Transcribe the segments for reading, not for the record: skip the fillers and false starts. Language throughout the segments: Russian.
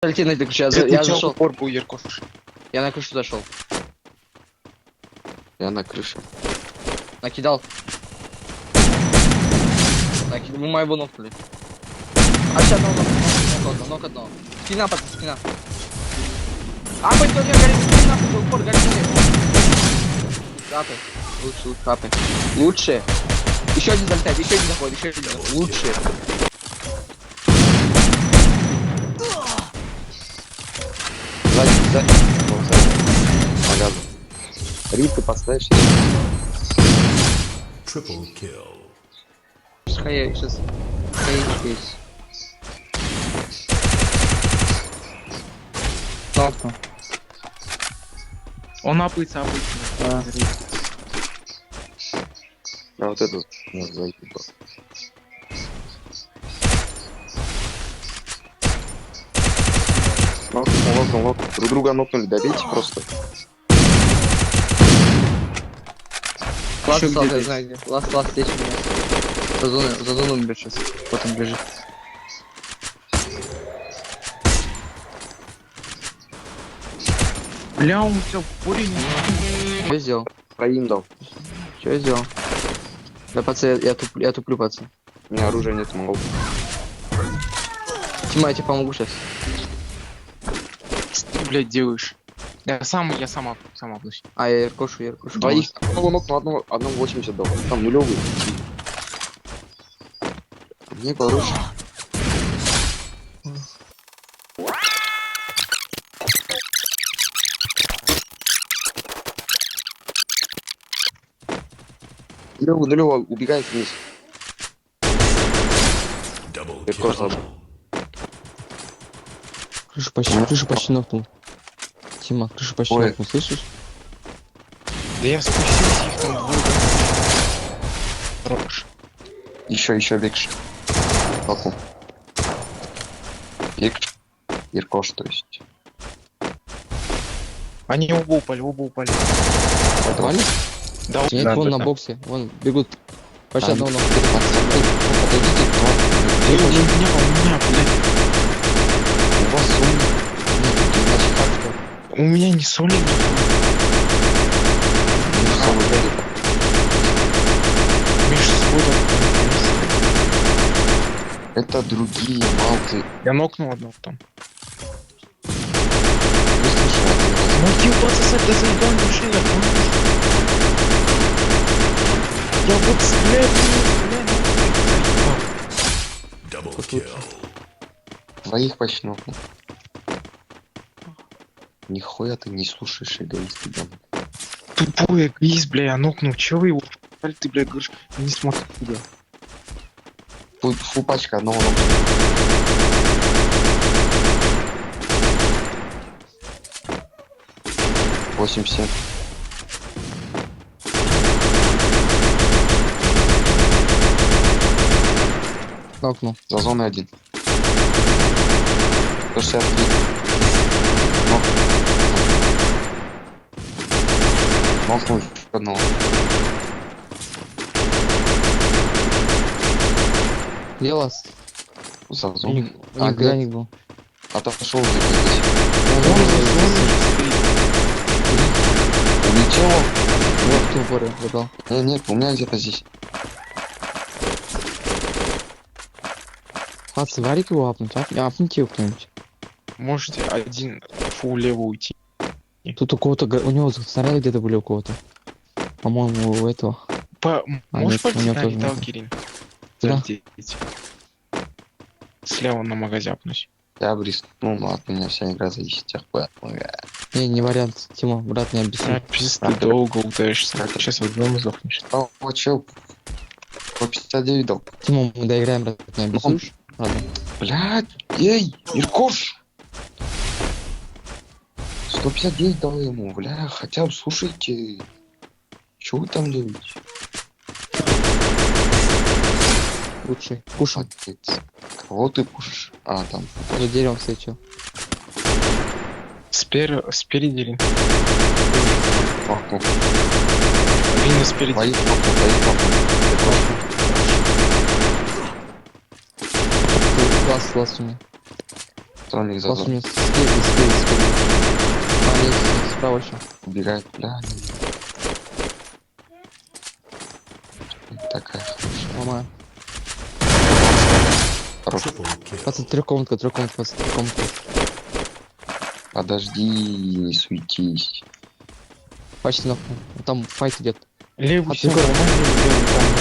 Лети на крышу, я зашел. Упор был, Яркош. Я на крышу зашел. Я на крыше. Накидал. Мы моего нокнули. А сейчас нок одного. Спина, пацан, спина. А, пойдем, не горит, спина, упор, горит. Капай. Лучше, капай. Лучше. Еще один залетает, еще один заходит, еще один заходит. Лучше. Сзади. Магазин. Рит, ты поставишь? Triple kill. Хай, сейчас. Хай, здесь. Ладно. Он апается. Да. А вот этот надо зайти. Нокнул. Друг друга нокнули, добейте просто. Ласт, Ещё я где-то знаю где. Ласт, здесь у меня. За зону убежит сейчас. Вот он бежит. Бля, он все пули. Что я сделал? Проим дал. Что я сделал? Да, пацан, я туплю, пацан. У меня оружия нет, могу. Тима, я тебе помогу сейчас. Что ты, блядь, делаешь? Я сам облачен. А, я Яркошу. Двоих. Одного нокнул, одного 80 дал. Там нулевый. Мне поручено. Нулевого убегает вниз. Double Я просто kill. Крышу почти нокнул. Тима, крышу почти Ой. нокнул, слышишь? Да я спустился, их там двое. Хорош. еще Викш. Толку. Викш. Иркош, то есть. Они оба упали. Попали? Да, Нет, да, вон да. на боксе, вон бегут. Почти Там. одного нокнул. Подойдите к вам. У меня, блядь. У вас умный. У меня не соли. Между собой Это другие малты. я нокнул одного там. Вы слышали? Ну ебаться сать, да заебал мужчина, я вот стреляю, Double kill. Двоих почти нокнул. Нихуя ты не слушаешь, эгоист, ебаный. тупой эгоист, бля, я нокнул, чё вы его ты, бля, говоришь, не смотри туда. Фу пачка одного нокнул. Восемь 7. Нокнул. За зоной 1. 163. Нокнул еще одного. Где ласт? За зоной. У них граник был. Отошел здесь. Улетел он. Вот в упоре забрал. Нет, у меня где-то здесь. Пацы, варик его апнуть, апните его кто-нибудь. Можете один фу лево уйти. Тут у кого-то, у него снаряды где-то были у кого-то. По-моему, у этого. Можешь нет, у него пойти на тоже летал, нет. Кирин? Да. Залететь. Слева на магазяпнусь. Я брискнул, но от меня вся игра зависит от тех Не вариант. Тима, брат, не объясни. Пиздец, ты долго утаешься. Сейчас в одном сдохнешь. Вот чел. По 59 дал. Тима, мы доиграем, брат, не объяснишь? Ладно. Блядь, эй, Иркош! 159 дал ему, бля, хотя бы слушайте. Чё вы там делаете? Лучший. Кушай. Молодец. Кого ты пушишь? А, там. За деревом встречу. Спереди Рин. Пахнул. Рина спереди. Двоих пахнул. Класс у меня. Стольник После зазор. меня спереди. А, есть, справа еще. Убегает, бля. Такая. Ломаю. Хорош. Triple kill. Пацан, трехкомнатка, пацан, трехкомнатка. Подожди, не суетись. Почти нахуй. Там файт идет. Левый, А все, ты левый, там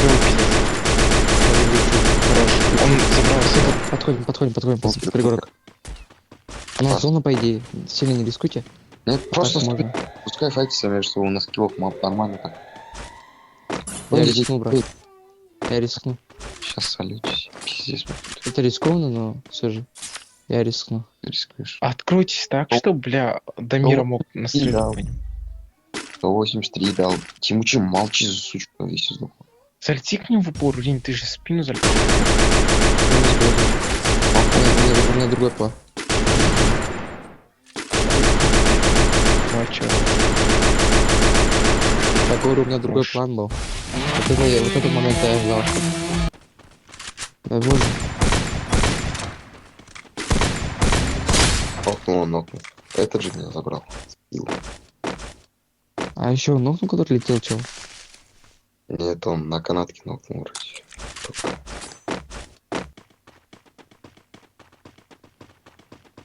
левый пиздец. Хорош. Он забрал все. Подходим, пацан, пригорок. У нас зона, по идее. Сильно не рискуйте. Нет, просто Так можно. пускай файтится между собой, у нас киллов нормально так. Я рискну, брат. Я рискну. Сейчас солютесь. Пиздец, Это рискованно, но все же. Я рискну. рискуешь. Откройтесь так, что, бля, Дамира Ну, мог да. настрелять по ним. 183 дал. Тимучи, молчи, сучка, весь издох. Зальти к ним в упор, Рин, ты же спину залетел. У меня другой план. Ну а чё? Я говорю, у меня другой Уж. план был. Вот этот момент я ждал. Да боже. Нокнул. Этот же меня забрал. А еще ногу, который летел, чел. Нет, он на канатке нокнул вроде. Только.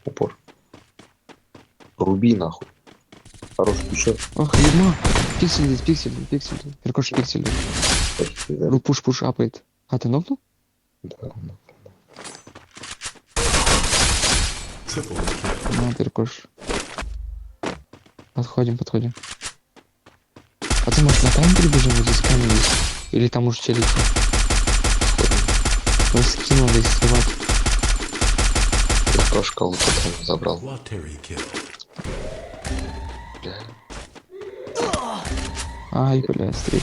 Упор. Руби нахуй. Хорош еще. Ах, ема. Пиксель здесь. Перкош пиксель. Да, Ну пуш апает. А ты нокнул? да. Triple kill. Ну, перкош. Подходим. А ты, может, на камень перебежал, вот здесь камень есть? Или там уже челики? Ну, скинул, надо их сливать. Я тоже кого-то там забрал. Quateri kill. Бля. Ай, бля, стрит.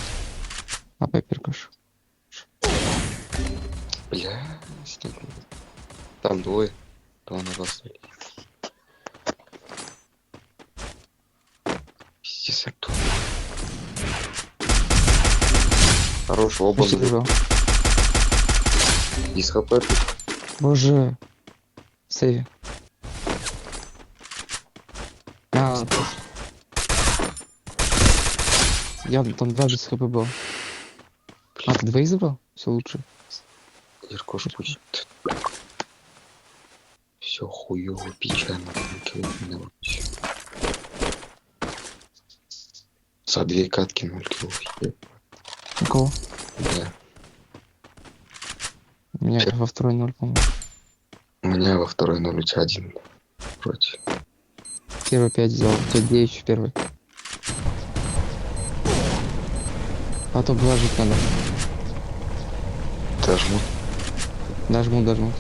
Апай, перкош. Бля. Там двое. Два на вас. Пиздец, Артур. Хорош, оба Почти добил. из хп тут. Боже. Сейви. Я там 2 без хп был. А, ты 2 забрал? Все лучше. Иркош пусть. Все хуёво, печально. За 2 катки 0 киллов. Какого? Да. У меня во второй 0, по-моему. У меня во второй 0, у тебя 1 против. Первый 5 сделал. У тебя 9 еще первый. А то вложить надо. Дожму. Дожму.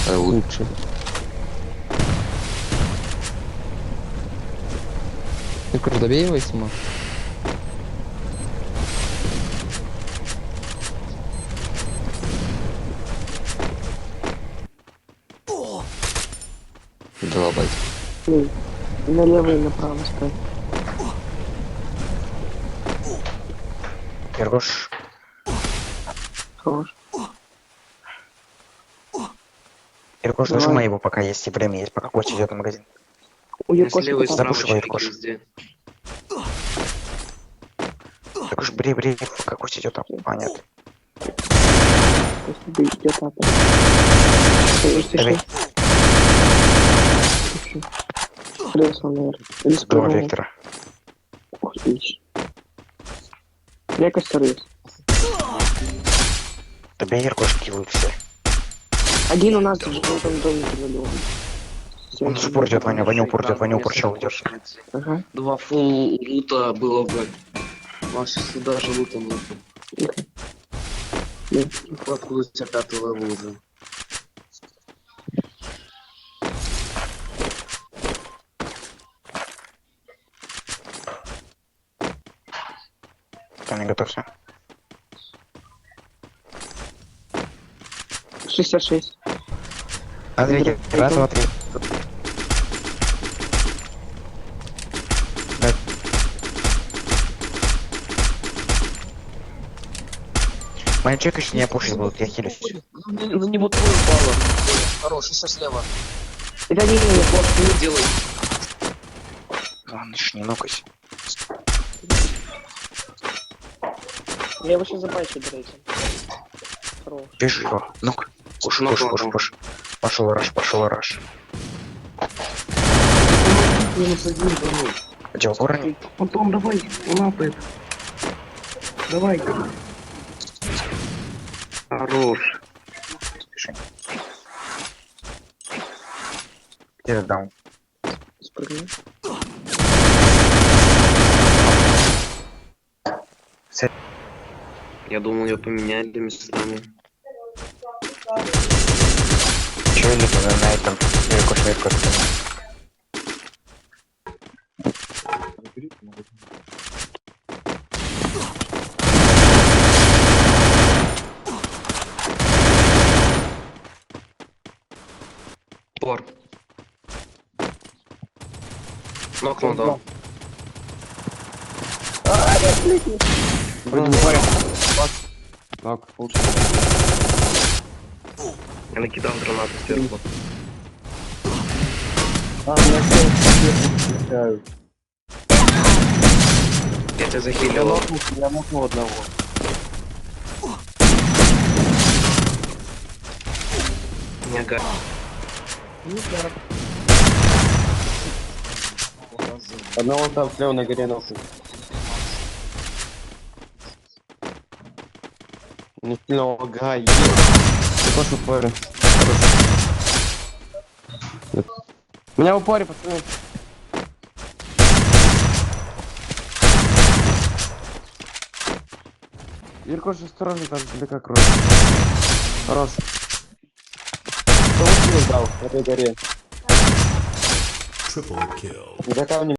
Лучше. Ты короче, добей его, если можешь. Два байта. Налево и направо ставь. Иргош, Хорош. Иргош, Давай. нажимай его, пока есть и время есть, пока кость идет на магазин. У Якоша Слева и там. справа Запушивай, чики Кош. везде. Иргош, бери, пока кость идет там. А, нет. Если бы идет апа. Давай. Рез он, наверное. Или Два справа. вектора. Ух ты. Якость рез. Добей, Иргош, киллают все. Один у нас в этом домике налево. Он же упор идет, Ваня упор, чел идет. Ага. 2 фул лута было бы. Ваши сюда же лутом лута. Тихо. Да. Откуда у тебя 5 левел уже? Кто не готовься. 66. Ответь. Раз, два, три. Мои чекаешь, не опушить будут, я хилюсь. На него твой упало. Хорош, еще слева. Это не Вот, не делай. Ладно, ж не нокайся. Я его сейчас забачу, дрейте. Хорош. Бежи его. Ну-ка. Пуш, Ну, пуш, ну, пуш, ну. пуш. Пошел раш, пошел раш. Минус один, давай. Где уровень? Потом давай, лапает. Давай. Хорош. Где даун? Спрыгни. Я думал, ее поменяли местами. Че или на этом? Швидко. Пор. Нокнул, да. Так, лучше. Я накидал гранату сверху. Я тебя захилил. Я нокнул одного. Не га. Одного там слева на горе нокнул. Не сильно лагай. Ты тоже в упоре. У меня в упоре, пацаны. Иркош, осторожно, там тебе как кровь. Хорош. Кто лучше дал на этой горе? Triple kill. За камнем.